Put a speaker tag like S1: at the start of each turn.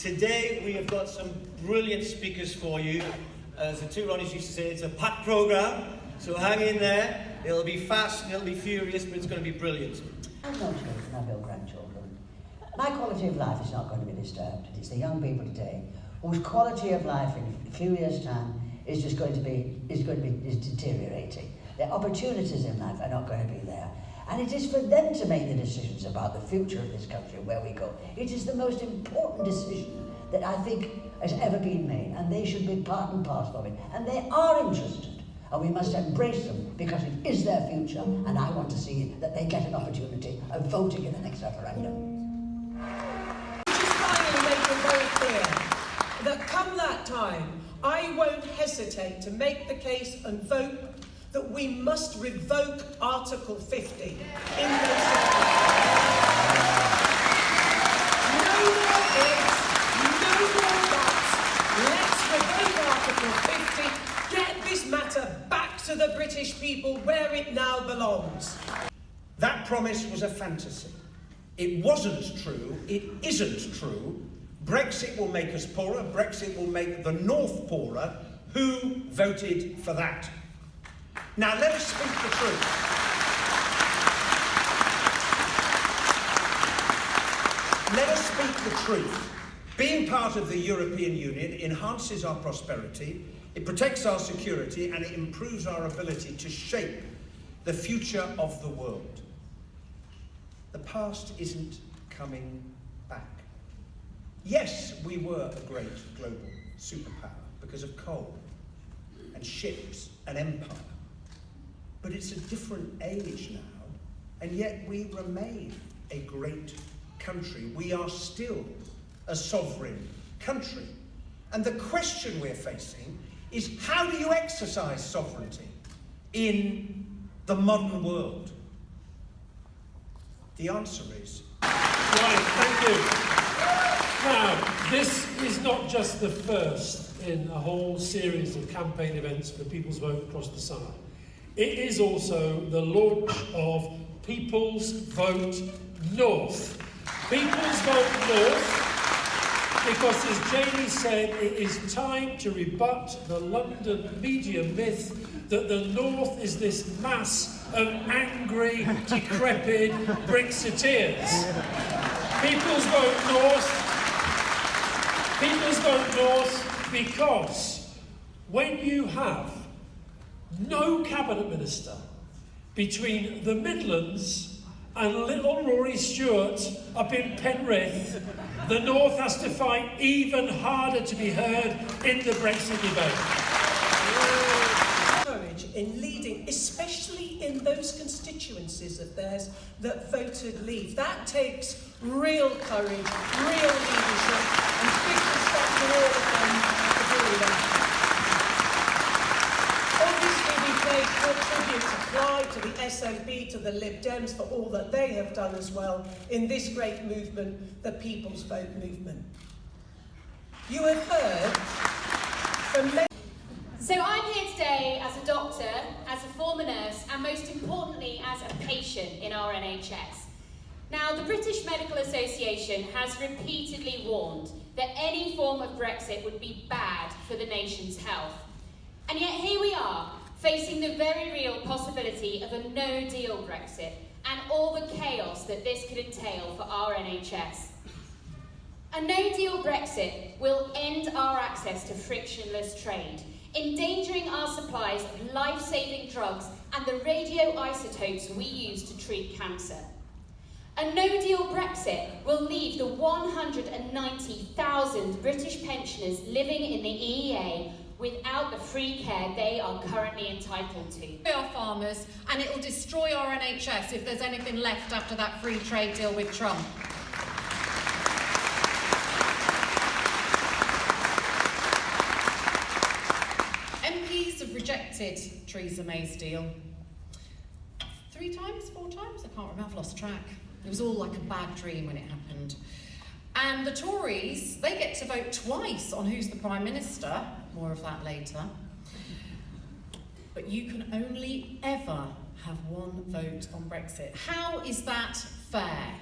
S1: Today we have got some brilliant speakers for you. As the two Ronnies used to say, it's a packed programme, so hang in there. It'll be fast and it'll be furious, but it's going to be brilliant.
S2: I've no children, I've no grandchildren. My quality of life is not going to be disturbed. It's the young people today whose quality of life in a few years' time is deteriorating. Their opportunities in life are not going to be there. And it is for them to make the decisions about the future of this country and where we go. It is the most important decision that I think has ever been made, and they should be part and parcel of it. And they are interested, and we must embrace them because it is their future, and I want to see that they get an opportunity of voting in the next referendum.
S3: Just finally make it very clear that come that time, I won't hesitate to make the case and vote that we must revoke Article 50 in those No more ifs, no more buts. Let's revoke Article 50, get this matter back to the British people where it now belongs.
S4: That promise was a fantasy. It wasn't true, it isn't true. Brexit will make us poorer, Brexit will make the North poorer. Who voted for that? Now let us speak the truth. Let us speak the truth. Being part of the European Union enhances our prosperity, it protects our security, and it improves our ability to shape the future of the world. The past isn't coming back. Yes, we were a great global superpower because of coal and ships and empire. But it's a different age now, and yet we remain a great country. We are still a sovereign country. And the question we're facing is, how do you exercise sovereignty in the modern world? The answer is...
S5: Right, thank you. Now, this is not just the first in a whole series of campaign events for People's Vote across the summer. It is also the launch of People's Vote North. People's Vote North, because as Jamie said, it is time to rebut the London media myth that the North is this mass of angry, decrepit Brexiteers. People's Vote North because when you have no cabinet minister between the Midlands and little Rory Stewart up in Penrith, the North has to fight even harder to be heard in the Brexit debate.
S3: Courage in leading, especially in those constituencies of theirs that voted Leave. That takes real courage, real leadership, and big respect to all of them for doing that. Obviously, we pay full tribute to Clyde, to the SNP, to the Lib Dems for all that they have done as well in this great movement, the People's Vote movement. You have heard from many.
S6: So I'm here today as a doctor, as a former nurse, and most importantly as a patient in our NHS. Now, the British Medical Association has repeatedly warned that any form of Brexit would be bad for the nation's health. And yet here we are, facing the very real possibility of a no-deal Brexit and all the chaos that this could entail for our NHS. A no-deal Brexit will end our access to frictionless trade, endangering our supplies of life-saving drugs and the radioisotopes we use to treat cancer. A no-deal Brexit will leave the 190,000 British pensioners living in the EEA without the free care they are currently entitled to.
S7: Our farmers, and it will destroy our NHS if there's anything left after that free trade deal with Trump. MPs have rejected Theresa May's deal 3 times, 4 times? I can't remember, I've lost track. It was all like a bad dream when it happened. And the Tories, they get to vote twice on who's the Prime Minister. More of that later. But you can only ever have one vote on Brexit. How is that fair?